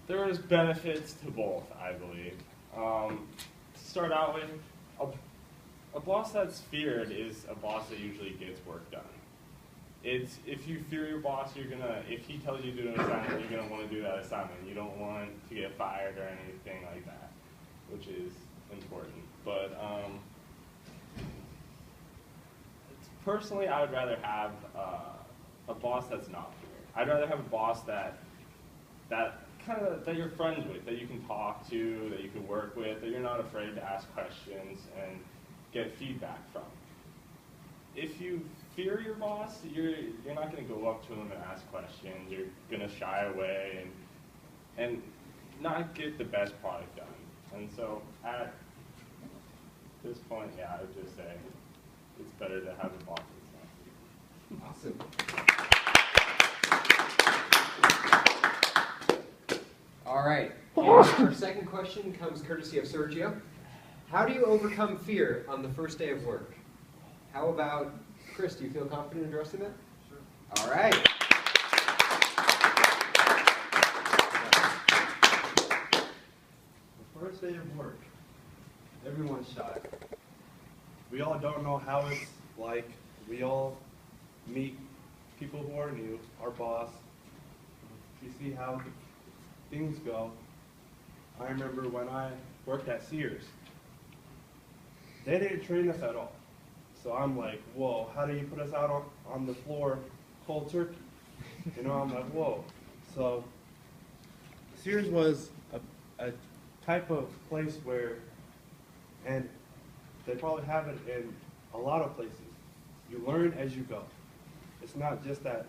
There's benefits to both, I believe. To start out with, a boss that's feared is a boss that usually gets work done. It's if you fear your boss, if he tells you to do an assignment, you're gonna want to do that assignment. You don't want to get fired or anything like that, which is important. But personally, I would rather have a boss that's not feared. I'd rather have a boss that you're friends with, that you can talk to, that you can work with, that you're not afraid to ask questions and get feedback from. If you fear your boss, you're not going to go up to him and ask questions. You're going to shy away and not get the best product done. And so at this point, yeah, I would just say it's better to have a boss that's not feared. Awesome. All right. And our second question comes courtesy of Sergio. How do you overcome fear on the first day of work? How about Chris? Do you feel confident addressing that? Sure. All right. The first day of work, everyone's shy. We all don't know how it's like. We all meet people who are new, our boss. We see how things go. I remember when I worked at Sears, they didn't train us at all. So I'm like, whoa, how do you put us out on the floor cold turkey? You know, I'm like, whoa. So Sears was a type of place where, and they probably have it in a lot of places, you learn as you go. It's not just that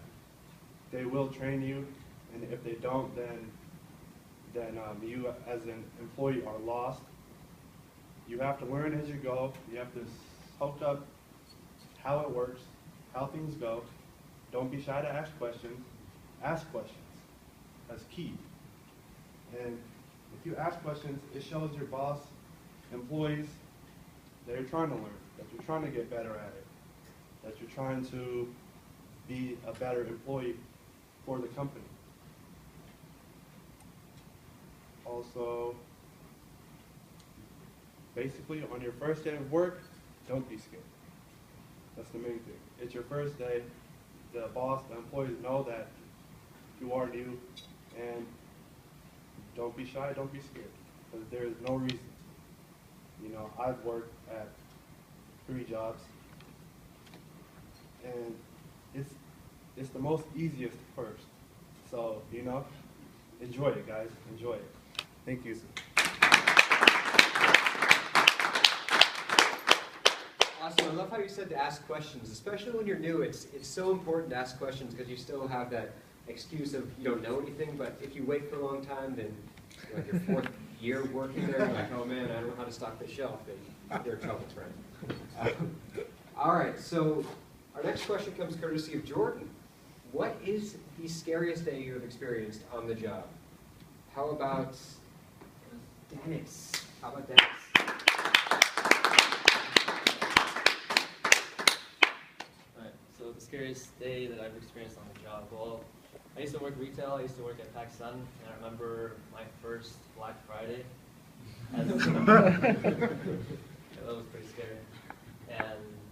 they will train you, and if they don't, then you as an employee are lost. You have to learn as you go. You have to soak up how it works, how things go. Don't be shy to ask questions. Ask questions. That's key. And if you ask questions, it shows your boss, employees, that you're trying to learn, that you're trying to get better at it, that you're trying to be a better employee for the company. Also, basically, on your first day of work, don't be scared. That's the main thing. It's your first day. The boss, the employees know that you are new, and don't be shy, don't be scared, because there is no reason. You know, I've worked at 3 jobs, and it's the most easiest first. So, you know, enjoy it, guys. Enjoy it. Thank you. Awesome. I love how you said to ask questions, especially when you're new. It's so important to ask questions because you still have that excuse of you don't know anything. But if you wait for a long time, then like your 4th year working there, you're like, oh man, I don't know how to stock the shelf. And they're trouble, friend. All right. So our next question comes courtesy of Jordan. What is the scariest day you have experienced on the job? How about Dennis? How about Dennis? Alright, so the scariest day that I've experienced on the job, well, I used to work retail, I used to work at PacSun, and I remember my first Black Friday. That was pretty scary.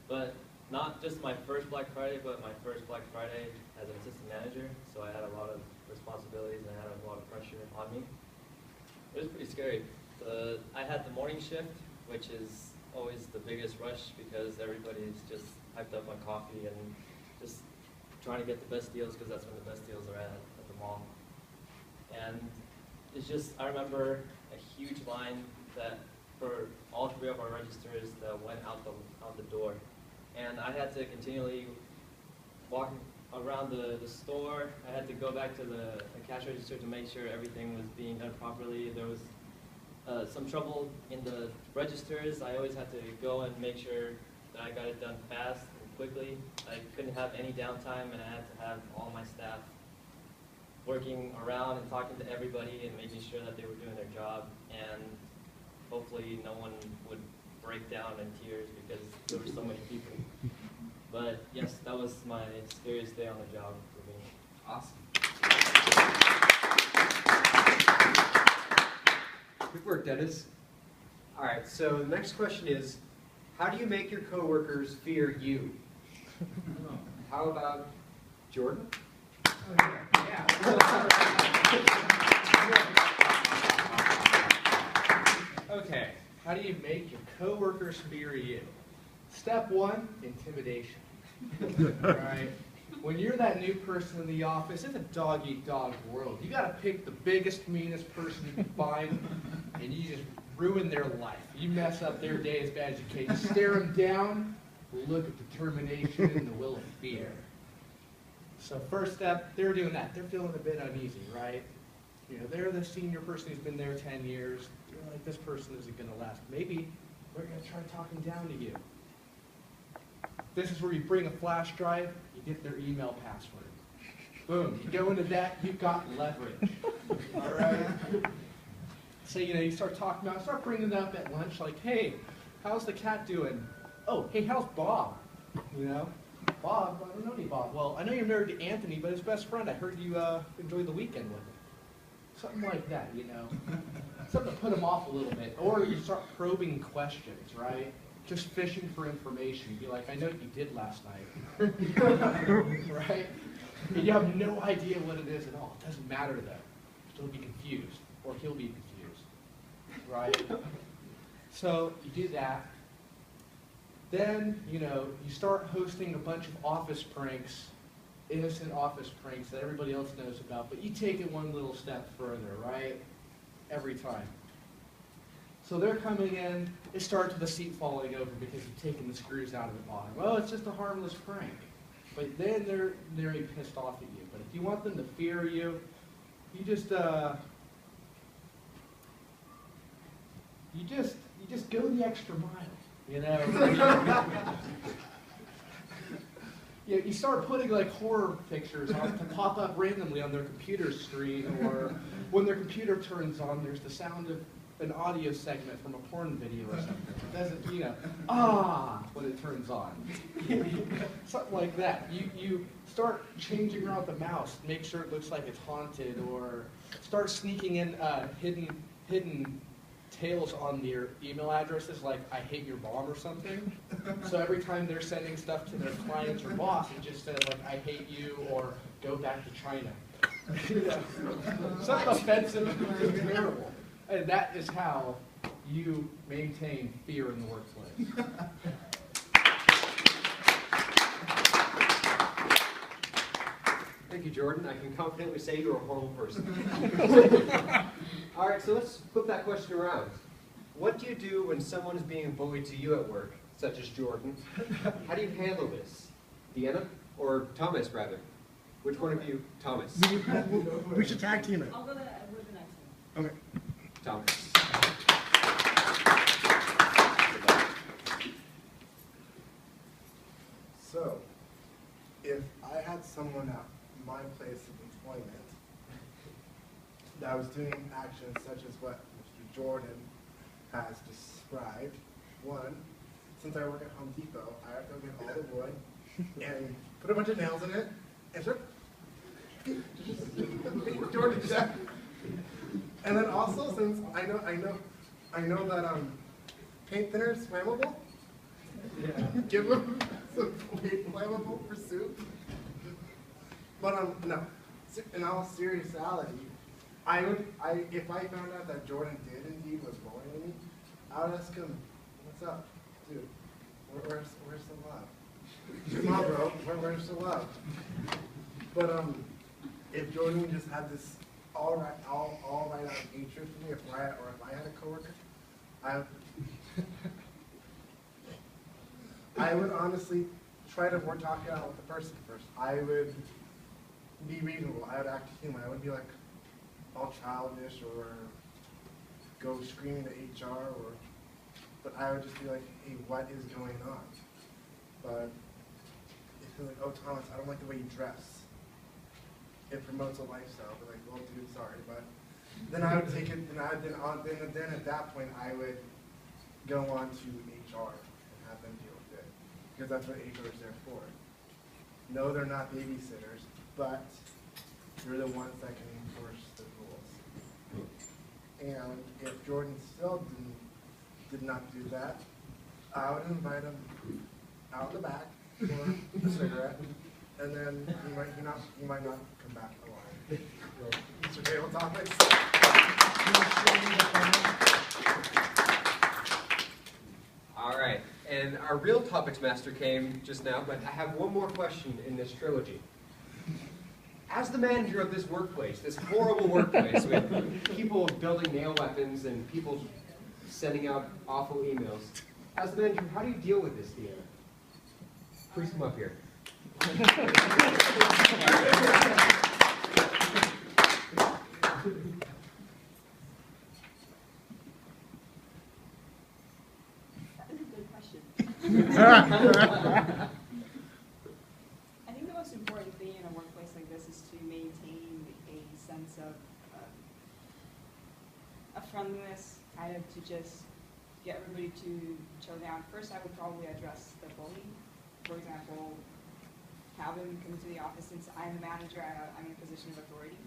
But not just my first Black Friday, but my first Black Friday as an assistant manager, so I had a lot of responsibilities and I had a lot of pressure on me. It was pretty scary. I had the morning shift, which is always the biggest rush because everybody's just hyped up on coffee and just trying to get the best deals because that's when the best deals are at the mall. And it's just, I remember a huge line that for all 3 of our registers that went out the door. And I had to continually walk around the store. I had to go back to the cash register to make sure everything was being done properly. There was some trouble in the registers. I always had to go and make sure that I got it done fast and quickly. I couldn't have any downtime, and I had to have all my staff working around and talking to everybody and making sure that they were doing their job. And hopefully no one would break down in tears because there were so many people. But yes, that was my scariest day on the job for me. Awesome. Dennis. All right, so the next question is, how do you make your coworkers fear you? How about Jordan? Okay, how do you make your coworkers fear you? Step one, intimidation. Right? When you're that new person in the office, it's a dog-eat-dog world. You gotta pick the biggest, meanest person you can find, and you just ruin their life. You mess up their day as bad as you can. You stare them down, look at determination and the will of fear. So first step, they're doing that. They're feeling a bit uneasy, right? You know, they're the senior person who's been there 10 years. You're like, this person isn't gonna last. Maybe we're gonna try talking down to you. This is where you bring a flash drive, you get their email password. Boom, you go into that, you've got leverage. All right? So, you know, you start talking about, start bringing it up at lunch, like, hey, how's the cat doing? Oh, hey, how's Bob? You know? Bob? I don't know any Bob. Well, I know you're married to Anthony, but his best friend, I heard you enjoyed the weekend with him. Something like that, you know? Something to put them off a little bit. Or you start probing questions, right? Just fishing for information. Be like, I know what you did last night. Right? And you have no idea what it is at all. It doesn't matter though. You'll be confused. Or he'll be confused. Right? So you do that. Then, you know, you start hosting a bunch of office pranks, innocent office pranks that everybody else knows about, but you take it one little step further, right? Every time. So they're coming in, it starts with the seat falling over because you've taken the screws out of the bottom. Well, it's just a harmless prank. But then they're very pissed off at you. But if you want them to fear you, you just go the extra mile. You know? You start putting like horror pictures on to pop up randomly on their computer screen, or when their computer turns on, there's the sound of an audio segment from a porn video or something. It doesn't, you know, when it turns on. Something like that. You start changing around the mouse, make sure it looks like it's haunted, or start sneaking in hidden tails on your email addresses, like I hate your mom or something. So every time they're sending stuff to their clients or boss, it just says like I hate you or go back to China. Something offensive and terrible. And that is how you maintain fear in the workplace. Thank you, Jordan. I can confidently say you're a horrible person. All right, so let's flip that question around. What do you do when someone is being bullied to you at work, such as Jordan? How do you handle this? Deanna? Or Thomas, rather? Which one of you? Thomas. We should tag team it. I'll go with the next one. Okay. Thomas. So, if I had someone at my place of employment that was doing actions such as what Mr. Jordan has described, one, since I work at Home Depot, I have to get all the wood and put a bunch of nails in it and start Jordan did that. And then also, since I know that paint thinner is flammable, give them some flammable for soup. But no, in all seriously, if I found out that Jordan did indeed was bullying me, I would ask him, "What's up, dude? Where's the love? Come on, bro. Where's the love?" But if Jordan just had this all right out of hatred for me, if I had a coworker, I would honestly try to talk it out with the person first. I would be reasonable. I would act human. I would be like all childish or go screaming to HR, but I would just be like, "Hey, what is going on?" But if you're like, "Oh, Thomas, I don't like the way you dress. It promotes a lifestyle." But like, "Well, dude, sorry," but then I would take it, and then at that point I would go on to HR and have them deal with it, because that's what HR is there for. No, they're not babysitters, but they're the ones that can enforce the rules. And if Jordan still did not do that, I would invite him out the back for a cigarette, and then he might not come back alive. So, Mr. Table Topics. All right, and our real topics master came just now, but I have one more question in this trilogy. As the manager of this workplace, this horrible workplace with people building nail weapons and people sending out awful emails, as the manager, how do you deal with this, Deanna? Please come up here. That is a good question. I think the most important thing in a workplace like this is to maintain a sense of a friendliness, kind of to just get everybody to chill down. First, I would probably address the bullying. For example, have them come to the office. Since I'm a manager, I'm in a position of authority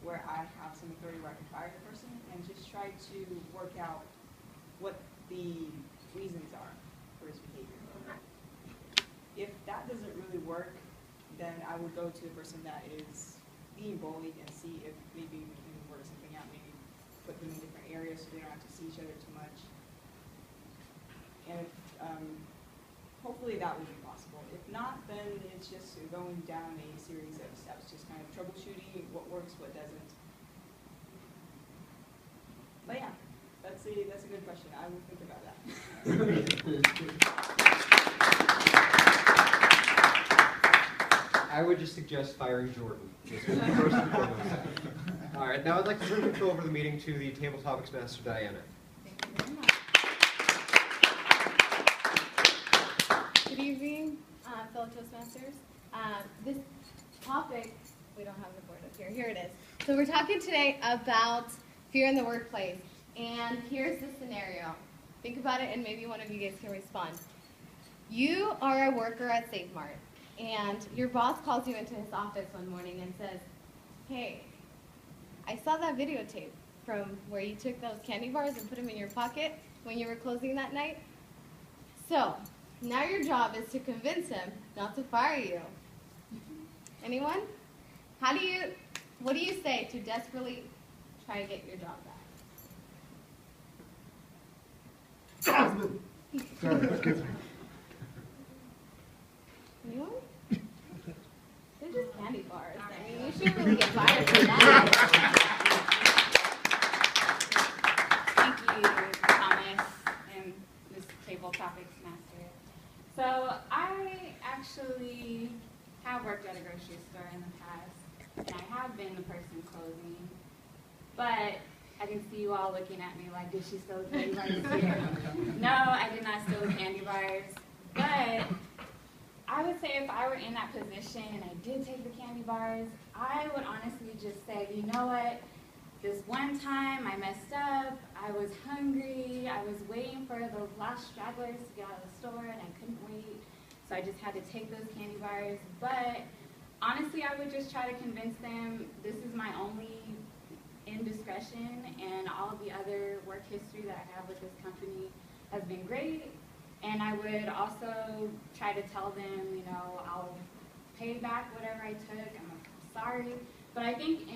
where I have some authority where I can fire the person, and just try to work out what the reasons are for his behavior. If that doesn't really work, then I would go to the person that is being bullied and see if maybe we can work something out, maybe put them in different areas so they don't have to see each other too much. And if, hopefully that would be possible. If not, then it's just going down a series of steps, just kind of troubleshooting what works, what doesn't. But yeah, that's a good question. I will think about that. I would just suggest firing Jordan. First and foremost. All right, now I'd like to turn control over the meeting to the Table Topics Master, Diana. Thank you very much. Good evening, fellow Toastmasters. This topic, we don't have the board up here. Here it is. So we're talking today about fear in the workplace. And here's the scenario. Think about it, and maybe one of you guys can respond. You are a worker at Save Mart, and your boss calls you into his office one morning and says, "Hey, I saw that videotape from where you took those candy bars and put them in your pocket when you were closing that night. So, now your job is to convince him not to fire you." Anyone? What do you say to desperately try to get your job back? Sorry, excuse me. Anyone? They're just candy bars. I mean, you shouldn't really get fired for that. Thank you, Thomas and this Table Topics Master. So I actually have worked at a grocery store in the past, and I have been the person closing. But I can see you all looking at me like, did she steal the candy bars here? No, I did not steal the candy bars. But I would say if I were in that position and I did take the candy bars, I would honestly just say, you know what? This one time I messed up, I was hungry, I was waiting for the last stragglers to get out of the store and I couldn't wait. So I just had to take those candy bars. But honestly, I would just try to convince them this is my only indiscretion, and all of the other work history that I have with this company has been great. And I would also try to tell them, you know, I'll pay back whatever I took. I'm sorry. But I think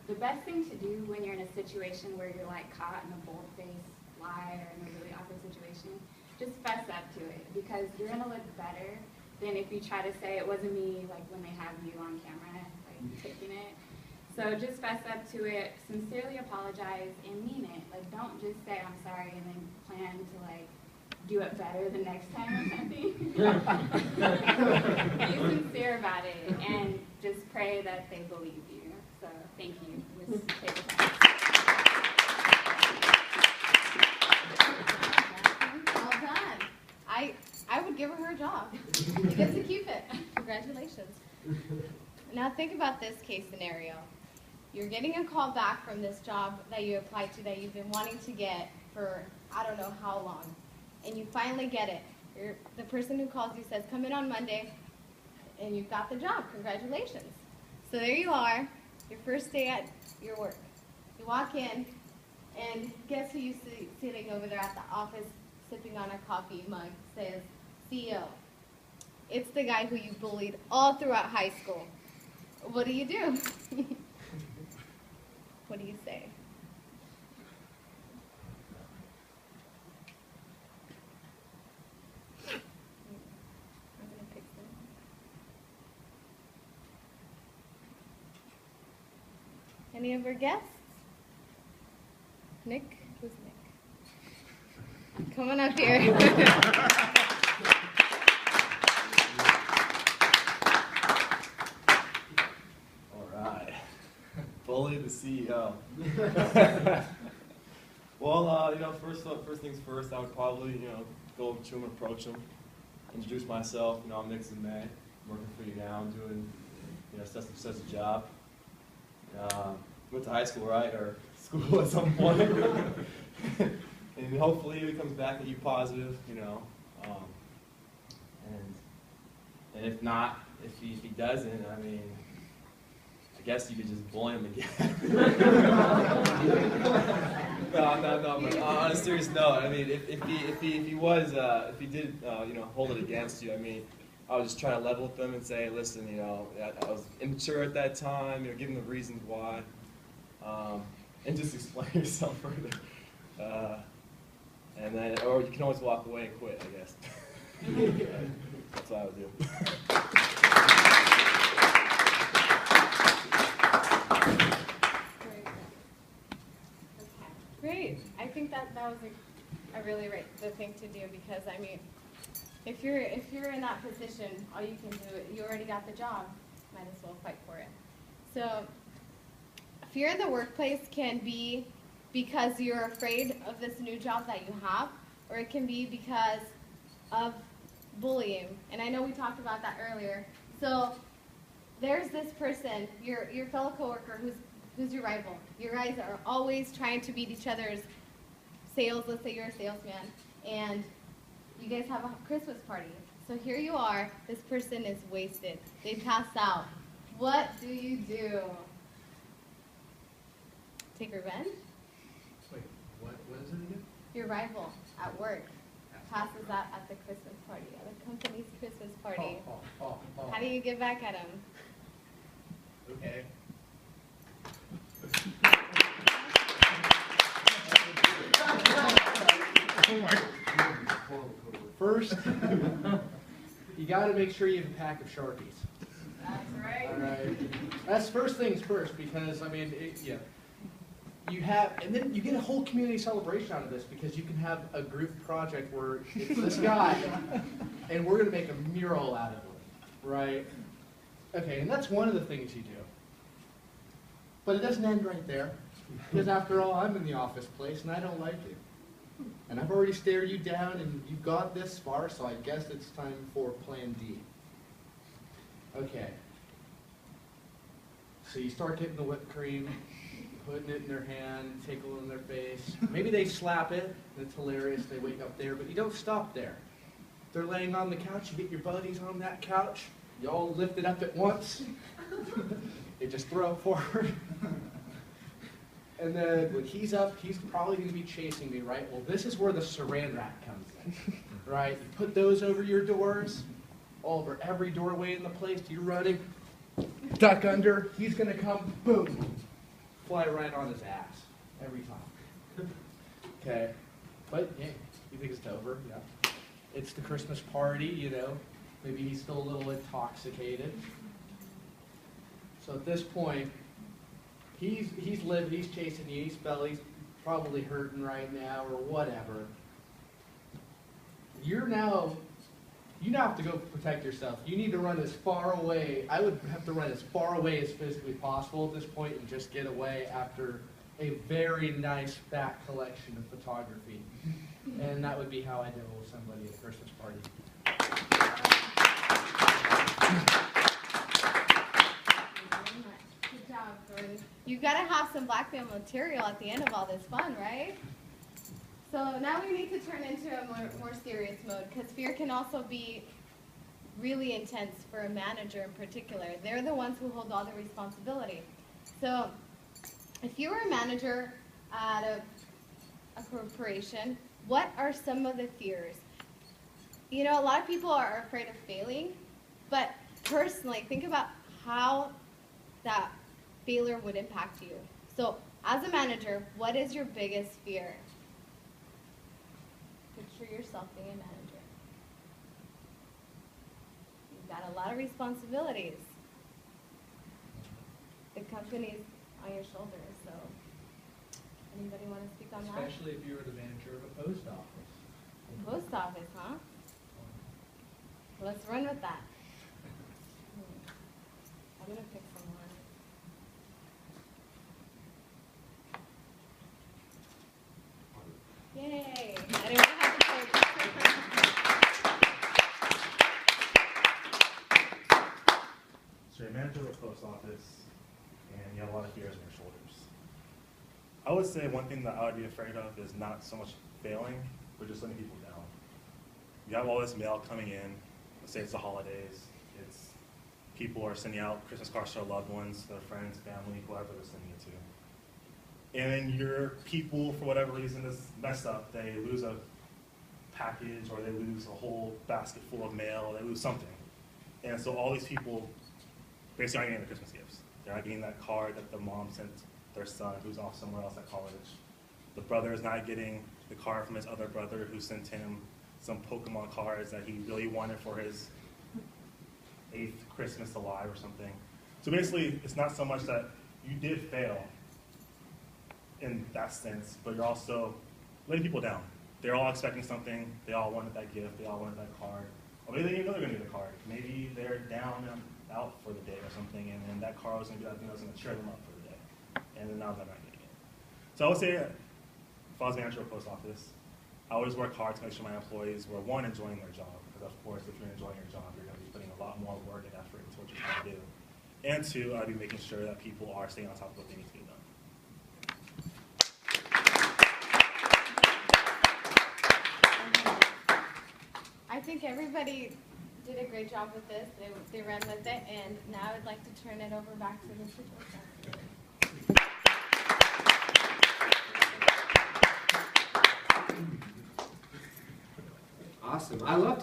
the best thing to do when you're in a situation where you're like caught in a bold-faced lie or in a really awkward situation, just fess up to it, because you're gonna look better than if you try to say it wasn't me, like when they have you on camera, like taking it. So just fess up to it, sincerely apologize, and mean it. Like, don't just say I'm sorry and then plan to like do it better the next time or something. Be sincere about it and just pray that they believe you. So thank you. This table talk. Well done. I would give her a job. You get to keep it. Congratulations. Now think about this case scenario. You're getting a call back from this job that you applied to that you've been wanting to get for I don't know how long. And you finally get it. The person who calls you says, come in on Monday, and you've got the job. Congratulations. So there you are, your first day at your work. You walk in, And guess who you see sitting over there at the office sipping on a coffee mug says CEO. It's the guy who you bullied all throughout high school. What do you do? What do you say? I'm gonna pick them. Any of our guests? Nick? Who's Nick? Come on up here. All right. Bully the CEO. Well, first things first, I would probably, go up to him, approach him, introduce myself. I'm Nick Zimay. I'm working for you now. I'm doing, such and such a job. Went to high school, right? Or school at some point. And hopefully he comes back at you positive, and if not, if he doesn't, I guess you could just bully him again. No, but on a serious note, if he did, hold it against you, I would just try to level with them and say, listen, I was immature at that time, give them the reasons why, and just explain yourself further. And then, or you can always walk away and quit, I guess. That's what I would do. Great. I think that was a really good thing to do because if you're in that position, all you can do it. You already got the job. Might as well fight for it. So, fear in the workplace can be because you're afraid of this new job that you have, or it can be because of bullying. And I know we talked about that earlier. So there's this person, your fellow coworker, who's your rival. You guys are always trying to beat each other's sales. Let's say you're a salesman, and you guys have a Christmas party. So here you are. This person is wasted. They passed out. What do you do? Take revenge? Wait, what is it again? Your rival at work passes out at the Christmas party, at the company's Christmas party. How do you get back at him? Okay. First, you got to make sure you have a pack of Sharpies. That's right. All right. That's first things first, because you have, and then you get a whole community celebration out of this because you can have a group project where it's this guy, and we're going to make a mural out of him, right? Okay, and that's one of the things you do. But it doesn't end right there, because after all, I'm in the office place, and I don't like you. And I've already stared you down, and you've got this far, so I guess it's time for Plan D. Okay. So you start getting the whipped cream, putting it in their hand, tickling their face. Maybe they slap it, and it's hilarious, they wake up there, but you don't stop there. They're laying on the couch, you get your buddies on that couch, you all lift it up at once, you just throw it forward. And then when he's up, he's probably going to be chasing me, right? Well, this is where the saran wrap comes in, right? You put those over your doors, all over every doorway in the place, you're running, duck under, he's going to come, boom, fly right on his ass, every time. Okay, but yeah, you think it's over, yeah. It's the Christmas party, maybe he's still a little intoxicated. So at this point, he's living, he's chasing you, he's probably hurting right now or whatever. You now have to go protect yourself. You need to run as far away. I would have to run as far away as physically possible at this point and just get away after a very nice back collection of photography. And that would be how I deal with somebody at a Christmas party. Good job, Jordan. You've got to have some blackmail material at the end of all this fun, right? So now we need to turn into a more serious mode, because fear can also be really intense for a manager in particular. They're the ones who hold all the responsibility. So if you were a manager at a a corporation, what are some of the fears? You know, a lot of people are afraid of failing, but personally, think about how that failure would impact you. So, as a manager, what is your biggest fear? Picture yourself being a manager. You've got a lot of responsibilities. The company's on your shoulders, so anybody want to speak on that? Especially if you were the manager of a post office. Post office, huh? Let's run with that. I'm gonna pick some more. Yay! I didn't have to pick. So you're a manager of a post office, and you have a lot of fears on your shoulders. I would say one thing that I would be afraid of is not so much failing, but just letting people down. You have all this mail coming in. Let's say it's the holidays. It's people are sending out Christmas cards to their loved ones, their friends, family, whoever they're sending it to. And your people, for whatever reason, is messed up. They lose a package, or they lose a whole basket full of mail, or they lose something. And so all these people basically aren't getting their Christmas gifts. They're not getting that card that the mom sent their son who's off somewhere else at college. The brother is not getting the card from his other brother who sent him some Pokemon cards that he really wanted for his 8th Christmas alive or something. So basically, it's not so much that you did fail in that sense, but you're also letting people down. They're all expecting something. They all wanted that gift. They all wanted that card. Or maybe they didn't know they're going to get a card. Maybe they're down and out for the day or something, and then that card was going to be that thing that was going to cheer them up for the day. And then now they're not getting it. So I would say, if I was manager of a post office, I always work hard to make sure my employees were, one, enjoying their job. Because of course, if you're enjoying your job, you're going to be putting a lot more work and effort into what you're trying to do. And two, I'd be making sure that people are staying on top of what they need to get done. I think everybody did a great job with this. They ran with it, and now I'd like to turn it over back to Mr. Toastmaster. Awesome. I love